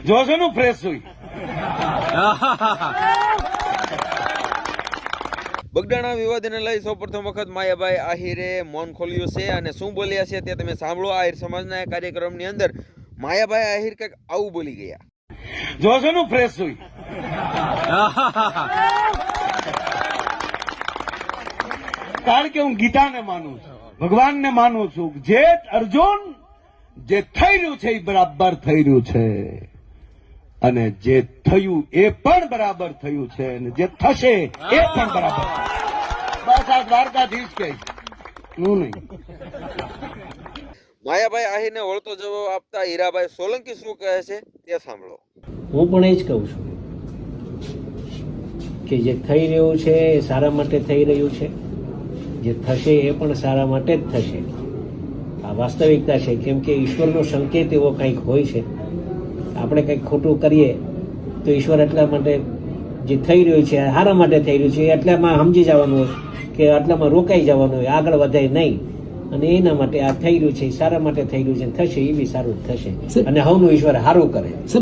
જોશો નું ફ્રેશ હોય. બગડાણા વિવાદને લઈ સૌપ્રથમ વખત માયાભાઈ આહિરે મૌન ખોલ્યું છે અને શું બોલ્યા છે તે તમે સાંભળો. આહિર સમાજના કાર્યક્રમની અંદર માયાભાઈ આહિર કંઈક આવું બોલી ગયા. જોશો નું ફ્રેશ હોય. કારણ કે હું ગીતાને માનું છું, ભગવાનને માનું છું. જે અર્જુન જે થઈ રહ્યું છે એ બરાબર થઈ રહ્યું છે, અને જે થયું એ પણ બરાબર થયું છે, અને જે થશે એ પણ બરાબર થશે. બસ આ દ્વારકાધીશ કે હું નહીં. માયાભાઈ આહિરને વળતો જવાબ આપતા હીરાભાઈ સોલંકી શું કહે છે તે સાંભળો. હું પણ એ જ કહું છું કે જે થઈ રહ્યું છે એ સારા માટે થઈ રહ્યું છે, જે થશે એ પણ સારા માટે જ થશે. આ વાસ્તવિકતા છે, કેમ કે ઈશ્વરનો સંકેત એવો કંઈક હોય છે. આપણે કંઈક ખોટું કરીએ તો ઈશ્વર એટલા માટે જે થઈ રહ્યું છે સારા માટે થઈ રહ્યું છે એટલામાં સમજી જવાનું હોય કે આટલામાં રોકાઈ જવાનું હોય, આગળ વધે નહીં. અને એના માટે આ થઈ રહ્યું છે સારા માટે થઈ રહ્યું છે, થશે એ બી સારું જ થશે, અને હવનું ઈશ્વર સારું કરે.